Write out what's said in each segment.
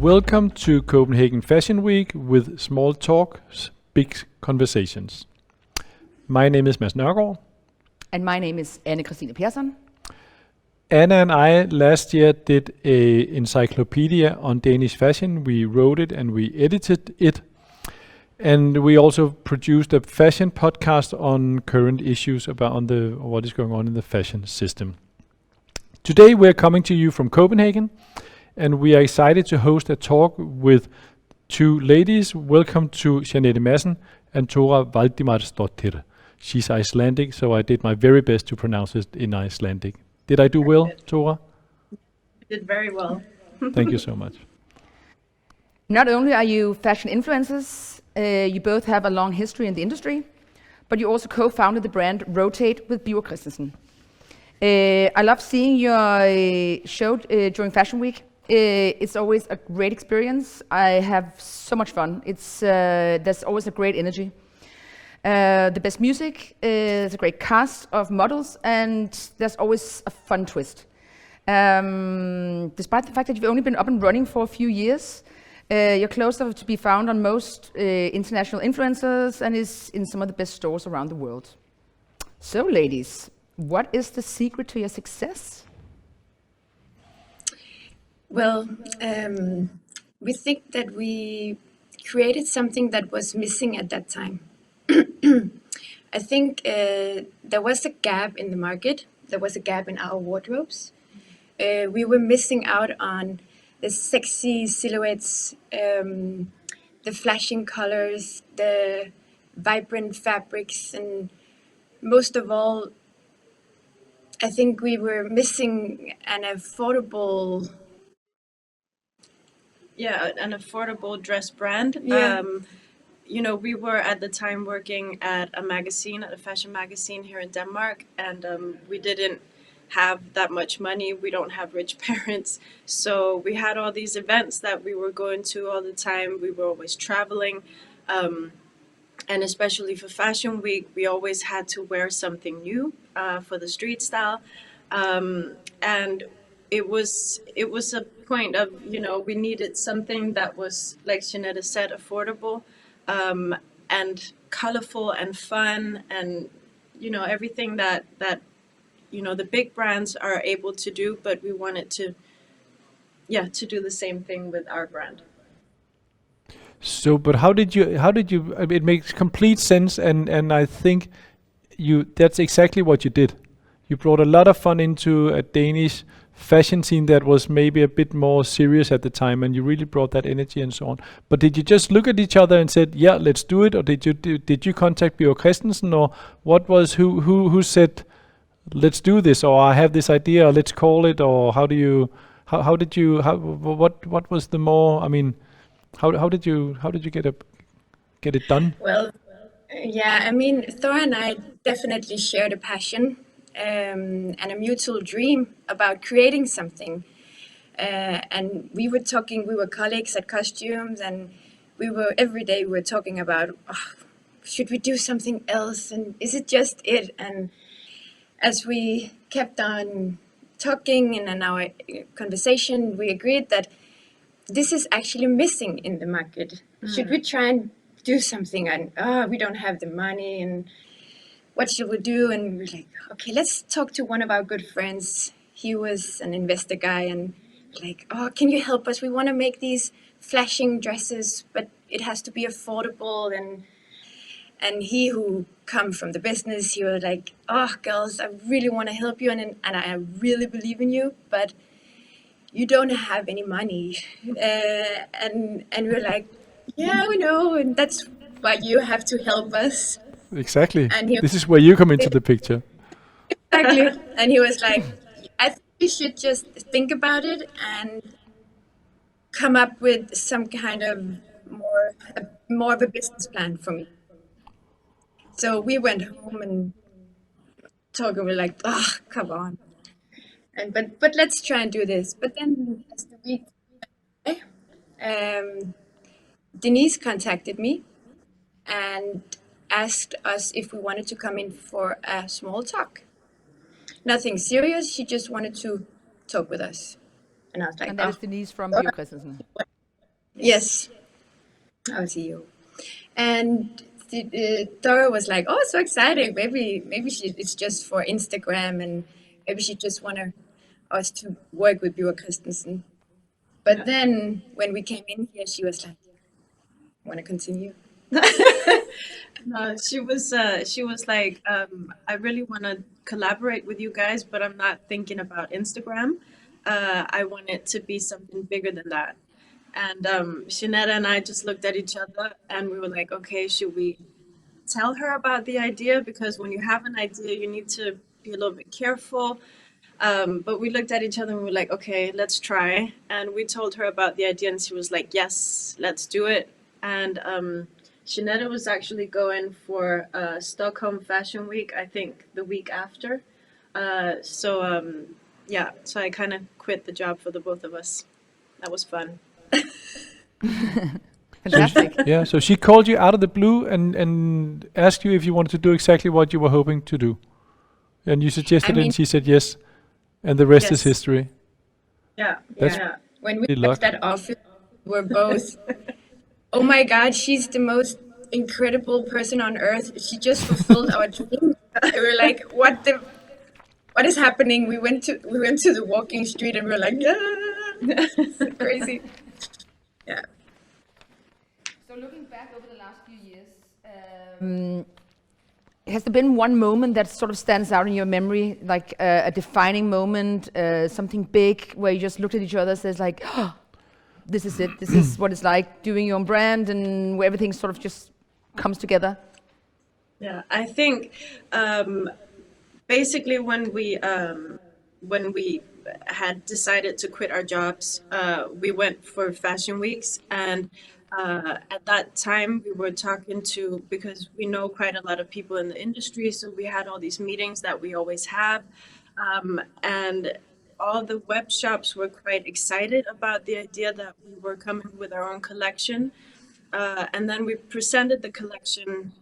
Welcome to Copenhagen Fashion Week with small talks, big conversations. My name is Mads Nørgaard. And my name is Christine Persson. Anna and I last year did a encyclopedia on Danish fashion. We wrote it and we edited it. And we also produced a fashion podcast on current issues about what is going on in the fashion system. Today we're coming to you from Copenhagen, and we are excited to host a talk with two ladies. Welcome to Jeanette Madsen and Thora Valdimarsdottir. She's Icelandic, so I did my very best to pronounce it in Icelandic. Did I do well, Thora? You did very well. Thank you so much. Not only are you fashion influencers, you both have a long history in the industry, but you also co-founded the brand Rotate with Bjørn Christensen. I love seeing your show during Fashion Week. It's always a great experience. I have so much fun. There's always a great energy. The best music, there's a great cast of models, and there's always a fun twist. Despite the fact that you've only been up and running for a few years, you're close enough to be found on most international influencers and is in some of the best stores around the world. So ladies, what is the secret to your success? Well, we think that we created something that was missing at that time. I think there was a gap in the market. There was a gap in our wardrobes. We were missing out on the sexy silhouettes, the flashing colors, the vibrant fabrics, and most of all, I think we were missing an affordable dress brand. Yeah. We were at the time working at a fashion magazine here in Denmark, and we didn't have that much money. We don't have rich parents. So we had all these events that we were going to all the time. We were always traveling. And especially for Fashion Week, we always had to wear something new for the street style. And it was a point of, we needed something that was, like Jeanette said, affordable, and colorful and fun, and everything that the big brands are able to do, but we wanted to do the same thing with our brand. So, but how did you, it makes complete sense, and I think that's exactly what you did. You brought a lot of fun into a Danish fashion scene that was maybe a bit more serious at the time, and you really brought that energy and so on. But did you just look at each other and said, yeah, let's do it? Or did you contact Bjørn Christensen, or what was, who said, let's do this, or I have this idea, or let's call it, or what was the more, I mean, how did you get it done? Well, yeah, I mean, Thora and I definitely shared a passion and a mutual dream about creating something. And we were colleagues at Costumes, and every day we were talking about, should we do something else? And is it just it? And as we kept on talking and in our conversation, we agreed that this is actually missing in the market. Should we try and do something? And we don't have the money, and what should we do? And we're like, okay, let's talk to one of our good friends. He was an investor guy, and like, can you help us? We want to make these flashing dresses, but it has to be affordable. And he, who come from the business, he was like, girls, I really want to help you, and I really believe in you, but you don't have any money. And we're like, yeah, we know, and that's why you have to help us. Exactly. This is where you come into the picture. Exactly. And he was like, I think we should just think about it and come up with some kind of more of a business plan for me. So we went home and talked, and we're like, come on. But let's try and do this. But then as the week Denise contacted me and asked us if we wanted to come in for a small talk. Nothing serious. She just wanted to talk with us. And I was like, and that is Denise from Bjørn Christensen. Yes, our CEO. And Thora was like, "Oh, so exciting! Maybe it's just for Instagram, and maybe she just wanted us to work with Bjørn Christensen." But then when we came in here, she was like, "Want to continue?" No, she was like, I really want to collaborate with you guys, but I'm not thinking about Instagram. I want it to be something bigger than that. And Jeanette and I just looked at each other and we were like, okay, should we tell her about the idea? Because when you have an idea, you need to be a little bit careful. But we looked at each other and we were like, okay, let's try. And we told her about the idea and she was like, yes, let's do it. And Jeanette was actually going for Stockholm Fashion Week, I think the week after. Yeah, so I kind of quit the job for the both of us. That was fun. Fantastic. Yeah, so she called you out of the blue and asked you if you wanted to do exactly what you were hoping to do. And you suggested it and she said yes. And the rest is Yes. history. Yeah, That's yeah. When we Good left luck. that office, we were both, "Oh my God, she's the most incredible person on earth. She just fulfilled our dream." We were like, what is happening? We went to the walking street and we were like, "Yeah, so crazy." Yeah. So looking back over the last few years, has there been one moment that sort of stands out in your memory, like a defining moment, something big, where you just looked at each other and says like, oh, this is it, this is what it's like doing your own brand, and where everything sort of just comes together? Yeah, I think basically when we had decided to quit our jobs, we went for fashion weeks, and at that time we were talking to, because we know quite a lot of people in the industry, so we had all these meetings that we always have, and all the web shops were quite excited about the idea that we were coming with our own collection. And then we presented the collection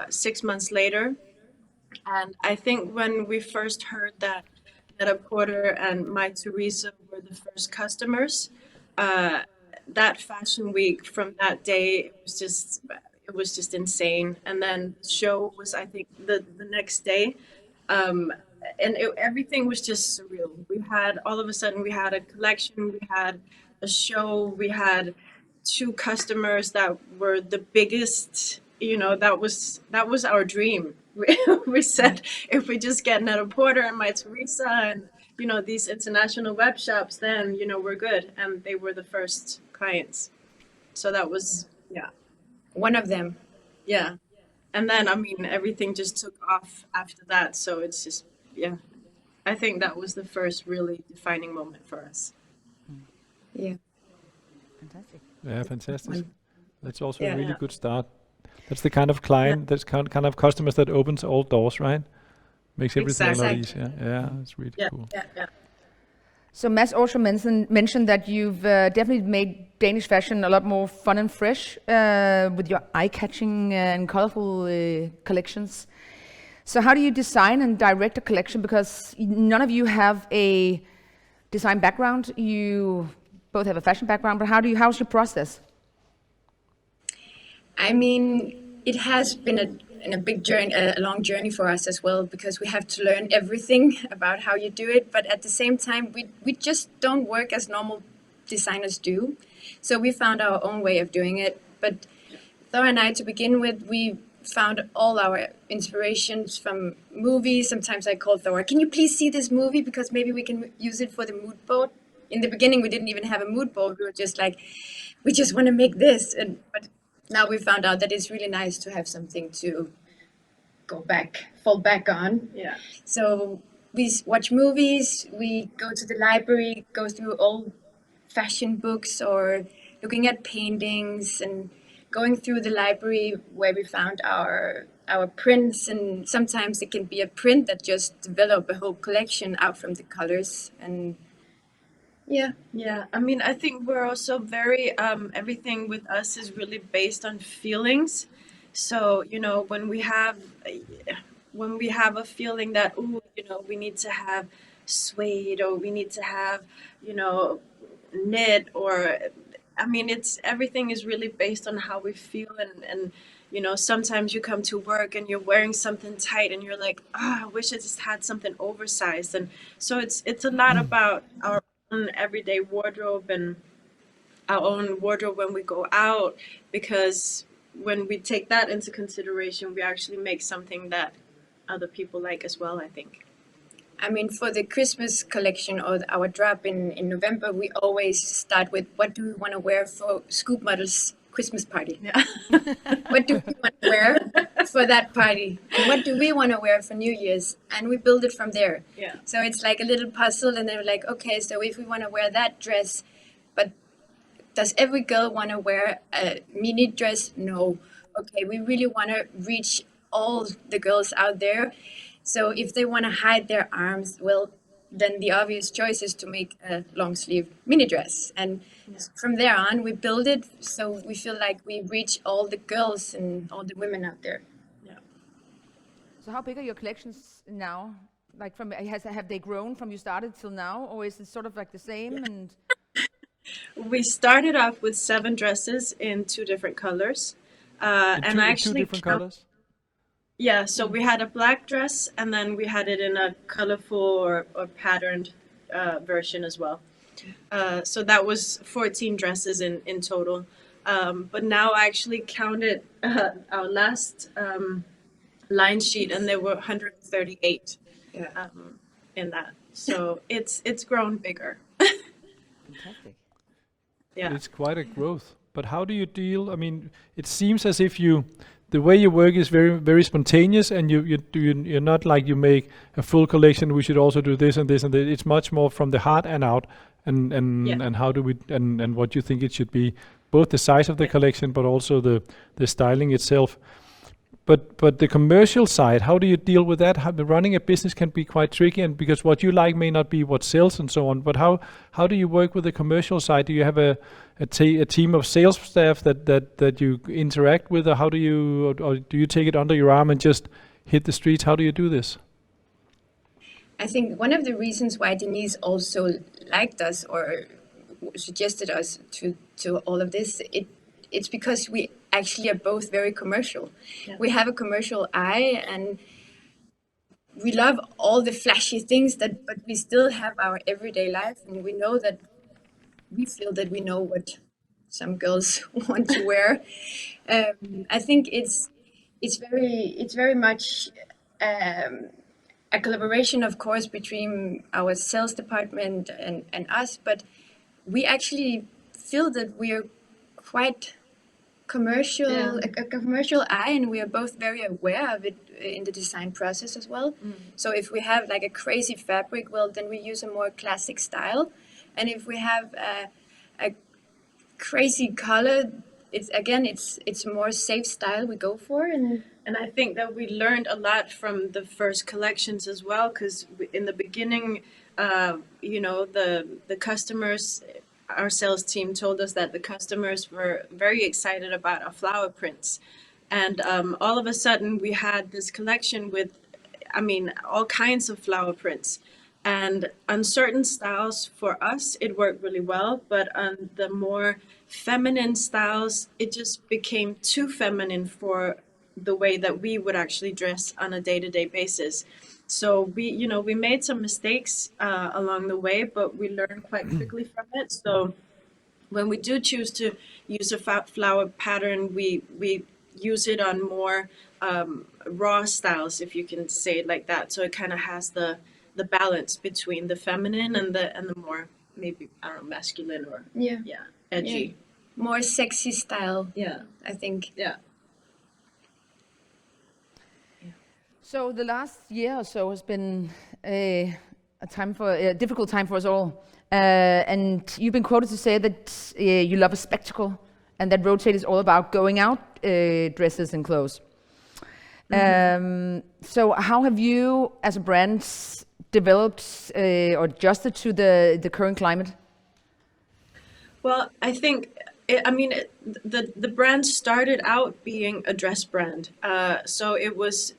6 months later. And I think when we first heard that Netta Porter and My Teresa were the first customers, that fashion week, from that day, it was just insane. And then the show was, I think, the next day. And everything was just surreal. We had, all of a sudden, we had a collection, we had a show, we had 2 customers that were the biggest. That was our dream. We said, if we just get Netta Porter and My Teresa and these international web shops, then we're good. And they were the first clients, so that was, yeah, One of them. yeah. And then everything just took off after that. So it's just, yeah, I think that was the first really defining moment for us. Yeah. Fantastic. Yeah, fantastic. That's also a Yeah. really good start. That's the kind of client, that's kind of customers that opens all doors, right? Makes everything a lot Exactly. easier. Yeah, that's really Yeah, cool. yeah. So Mads also mentioned that you've definitely made Danish fashion a lot more fun and fresh with your eye-catching and colorful collections. So how do you design and direct a collection? Because none of you have a design background. You both have a fashion background, but how's your process? I mean, it has been a big journey, a long journey for us as well, because we have to learn everything about how you do it. But at the same time, we just don't work as normal designers do. So we found our own way of doing it. But Thora and I, to begin with, we found all our inspirations from movies. Sometimes I call Thora, "Can you please see this movie? Because maybe we can use it for the mood board." In the beginning, we didn't even have a mood board. We were just like, we just want to make this. But now we found out that it's really nice to have something to fall back on. Yeah. So we watch movies, we go to the library, go through old fashion books, or looking at paintings, and going through the library where we found our prints. And sometimes it can be a print that just develop a whole collection out from the colors. And yeah. Yeah, I think we're also very, everything with us is really based on feelings. So, when we have a feeling that, we need to have suede, or we need to have, knit, or I mean, it's everything is really based on how we feel, and you know, sometimes you come to work and you're wearing something tight and you're like, I wish I just had something oversized. And so it's a lot about our own everyday wardrobe and our own wardrobe when we go out, because when we take that into consideration, we actually make something that other people like as well, I think. I mean, for the Christmas collection or our drop in November, we always start with what do we want to wear for Scoop Model's Christmas party? Yeah. What do we want to wear for that party? And what do we want to wear for New Year's? And we build it from there. Yeah. So it's like a little puzzle, and then we're like, okay, so if we want to wear that dress, but does every girl want to wear a mini dress? No. Okay, we really want to reach all the girls out there. So if they want to hide their arms, well, then the obvious choice is to make a long sleeve mini dress. And from there on, we build it so we feel like we reach all the girls and all the women out there. Yeah. So how big are your collections now? Like have they grown from you started till now, or is it sort of like the same? And We started off with 7 dresses in 2 different colors. And I actually two different colors. Yeah, so we had a black dress, and then we had it in a colorful or patterned version as well. So that was 14 dresses in total. But now I actually counted our last line sheet, and there were 138 in that. So it's grown bigger. fantastic. Yeah. It's quite a growth. But how do you deal? I mean, it seems as if the way you work is very, very spontaneous, and you're not like you make a full collection. We should also do this and this and that. It's much more from the heart and out, and how do we and what you think it should be, both the size of the collection, but also the styling itself. But the commercial side, how do you deal with that? Running a business can be quite tricky, and because what you like may not be what sells and so on. But how do you work with the commercial side? Do you have a team of sales staff that you interact with, or how do you, or do you take it under your arm and just hit the streets? How do you do this? I think one of the reasons why Denise also liked us or suggested us to all of this, it's because we actually are both very commercial. Yeah. We have a commercial eye, and we love all the flashy things but we still have our everyday life, and we know that we feel that we know what some girls want to wear. I think it's very much a collaboration, of course, between our sales department and us, but we actually feel that we are quite commercial, a commercial eye, and we are both very aware of it in the design process as well. So if we have like a crazy fabric, well, then we use a more classic style, and if we have a crazy color, it's more safe style we go for. And I think that we learned a lot from the first collections as well, because in the beginning, the customers, our sales team told us that the customers were very excited about our flower prints. And all of a sudden we had this collection with, all kinds of flower prints. And on certain styles for us, it worked really well. But on the more feminine styles, it just became too feminine for the way that we would actually dress on a day-to-day basis. So we made some mistakes along the way, but we learned quite quickly from it. So when we do choose to use a flower pattern, we use it on more raw styles, if you can say it like that. So it kind of has the balance between the feminine and the more, maybe, I don't know, masculine or edgy. Yeah. More sexy style. Yeah. I think. Yeah. So the last year or so has been a difficult time for us all. And you've been quoted to say that you love a spectacle, and that Rotate is all about going out, dresses and clothes. So how have you, as a brand, developed or adjusted to the current climate? Well, I think, the brand started out being a dress brand. So it was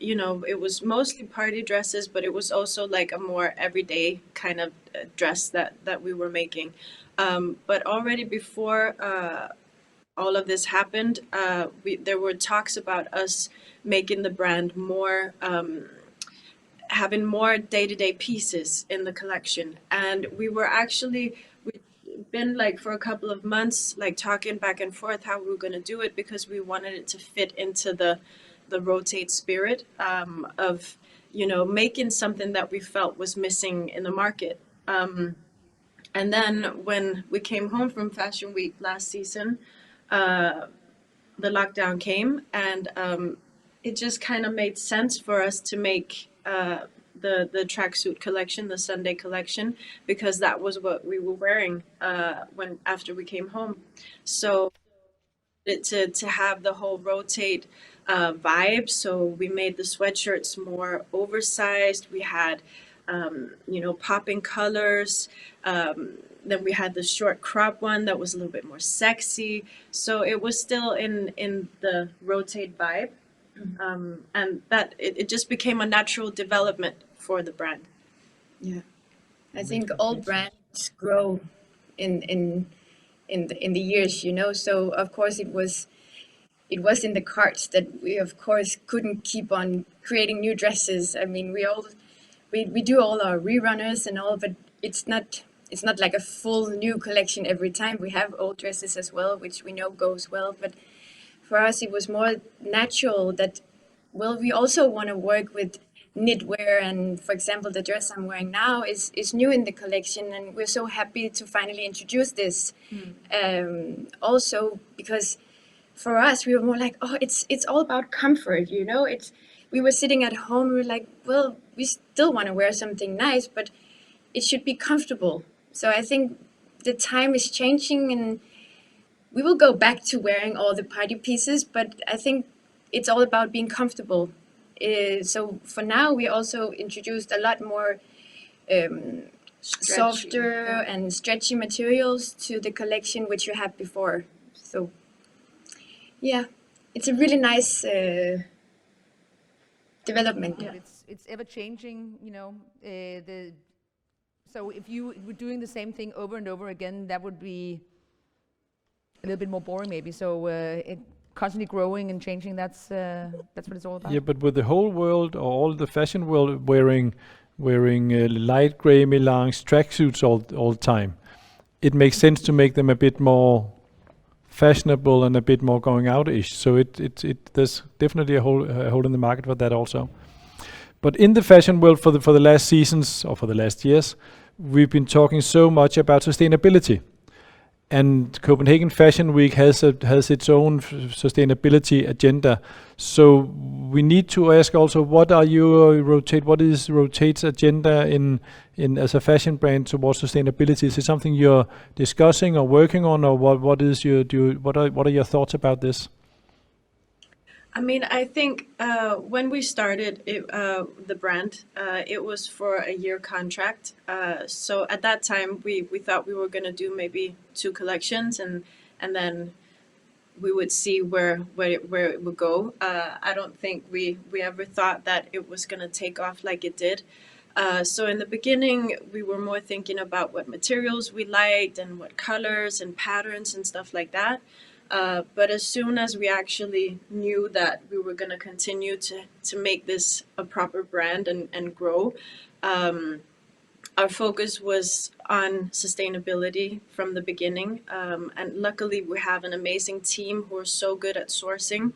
mostly party dresses, but it was also like a more everyday kind of dress that we were making. But already before all of this happened, there were talks about us making the brand more, having more day-to-day pieces in the collection. And we've been like for a couple of months, like talking back and forth how we were going to do it, because we wanted it to fit into the rotate spirit of, making something that we felt was missing in the market. And then when we came home from Fashion Week last season, the lockdown came, and it just kind of made sense for us to make the tracksuit collection, the Sunday collection, because that was what we were wearing after we came home. So to have the whole rotate vibe, so we made the sweatshirts more oversized. We had popping colors. Then we had the short crop one that was a little bit more sexy. So it was still in the rotate vibe. And that it just became a natural development for the brand. Yeah, I think all brands grow in the years, So of course it was in the carts that we of course couldn't keep on creating new dresses. I mean, we do all our rerunners and all, but it's not like a full new collection every time. We have old dresses as well, which we know goes well, but for us it was more natural that, well, we also want to work with knitwear, and for example the dress I'm wearing now is new in the collection, and we're so happy to finally introduce this. Also because for us we were more like, oh, it's all about comfort, we were sitting at home, we were like, well, we still want to wear something nice, but it should be comfortable. So I think the time is changing, and we will go back to wearing all the party pieces, but I think it's all about being comfortable. So for now, we also introduced a lot more softer and stretchy materials to the collection, which you had before. So yeah, it's a really nice development. Yeah. It's ever changing, so if you were doing the same thing over and over again, that would be a little bit more boring maybe. So it constantly growing and changing, that's what it's all about. Yeah, but with the whole world, or all the fashion world wearing light gray melange tracksuits all the time, it makes sense to make them a bit more fashionable and a bit more going out-ish. So there's definitely a hole in the market for that also. But in the fashion world for the last seasons, or for the last years, we've been talking so much about sustainability. And Copenhagen Fashion Week has its own sustainability agenda. So we need to ask also, what is Rotate's agenda in as a fashion brand towards sustainability? Is it something you're discussing or working on, or what are your thoughts about this? I mean, I think when we started the brand, it was for a year contract. So at that time, we thought we were going to do maybe 2 collections, and then we would see where it would go. I don't think we ever thought that it was going to take off like it did. So in the beginning, we were more thinking about what materials we liked and what colors and patterns and stuff like that. But as soon as we actually knew that we were going to continue to make this a proper brand and grow, our focus was on sustainability from the beginning. And luckily, we have an amazing team who are so good at sourcing.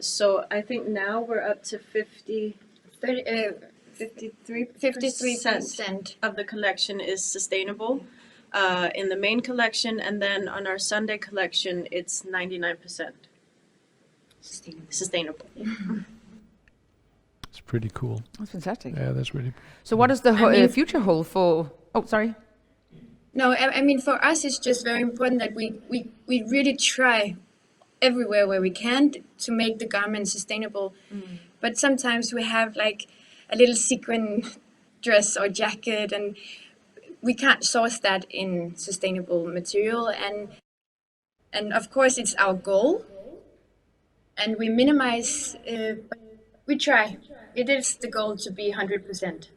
So I think now we're up to 53% of the collection is sustainable. In the main collection, and then on our Sunday collection, it's 99% sustainable. It's pretty cool. That's fantastic. Yeah, that's really. So what does the future hold for? Oh, sorry. No, I mean, for us, it's just very important that we really try everywhere where we can to make the garment sustainable. But sometimes we have like a little sequin dress or jacket, and we can't source that in sustainable material, and of course it's our goal, and we minimize. We try. It is the goal to be 100%.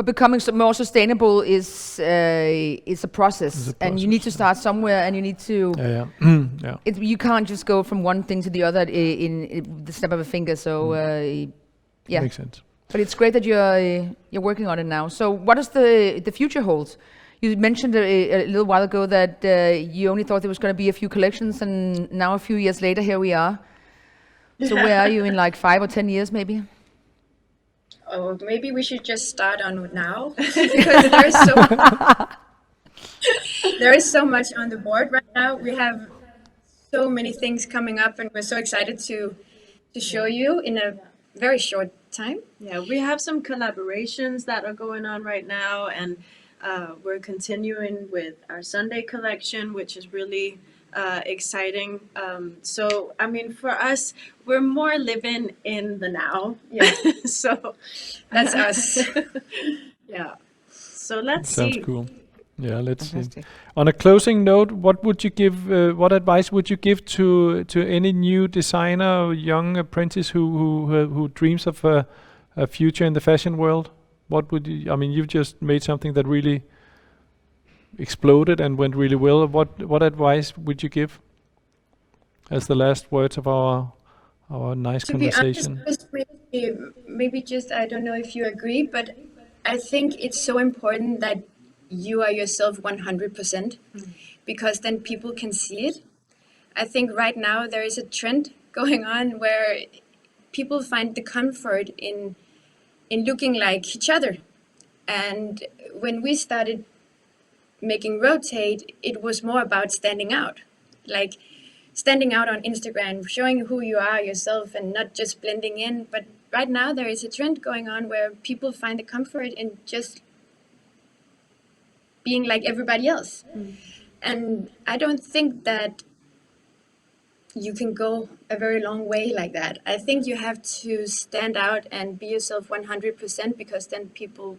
But becoming more sustainable is a process, and you need to start somewhere, and you need to. Yeah. You can't just go from one thing to the other in the snap of a finger. So yeah, Makes sense. but it's great that you're working on it now. So what does the future hold? You mentioned a little while ago that you only thought there was going to be a few collections, and now a few years later, here we are. So where are you in like 5 or 10 years, maybe? Oh, maybe we should just start on now because there is so much on the board right now. We have so many things coming up, and we're so excited to show you in a very short time. Yeah, we have some collaborations that are going on right now, and we're continuing with our Sunday collection, which is really exciting. So, I mean, for us, we're more living in the now. Yeah, So that's us. yeah. So let's Sounds see. cool. Yeah, let's see. Fantastic. On a closing note, what would you give? What advice would you give to any new designer or young apprentice who dreams of a future in the fashion world? What would you? I mean, you've just made something that really exploded and went really well. What advice would you give as the last words of our nice To be conversation? honest, maybe just, I don't know if you agree, but I think it's so important that you are yourself 100%, because then people can see it. I think right now there is a trend going on where people find the comfort in looking like each other. And when we started making Rotate, it was more about standing out. Like standing out on Instagram, showing who you are yourself and not just blending in. But right now there is a trend going on where people find the comfort in just being like everybody else. And I don't think that you can go a very long way like that. I think you have to stand out and be yourself 100%, because then people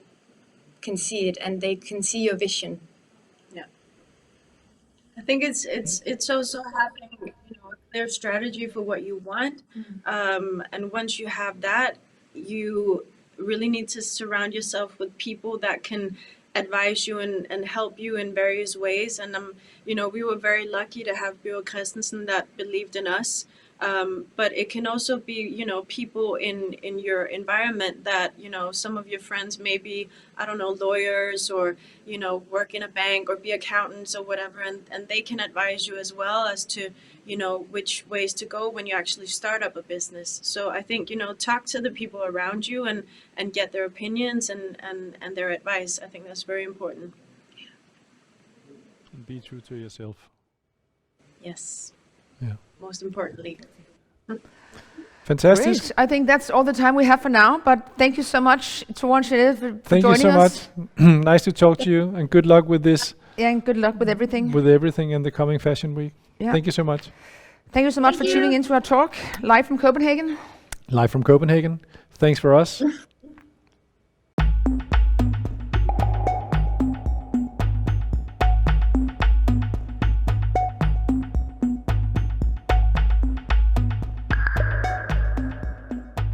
can see it and they can see your vision. I think it's also having, you know, a clear strategy for what you want, and once you have that, you really need to surround yourself with people that can advise you and help you in various ways. And you know, we were very lucky to have Bjørn Christensen that believed in us. But it can also be, you know, people in your environment that, you know, some of your friends may be, I don't know, lawyers, or, you know, work in a bank or be accountants or whatever. And they can advise you as well as to, you know, which ways to go when you actually start up a business. So I think, you know, talk to the people around you and get their opinions and their advice. I think that's very important. And be true to yourself. Yes. Yeah. Most importantly. Fantastic. Great. I think that's all the time we have for now. But thank you so much, Thora and Jeanette, for Thank you joining so us. much. Nice to talk to you, and good luck with this, Yeah, and good luck with everything. with everything in the coming fashion week. Yeah. Thank you so much. Thank you so much Thank for you. tuning into our talk live from Copenhagen. Live from Copenhagen. Thanks for us.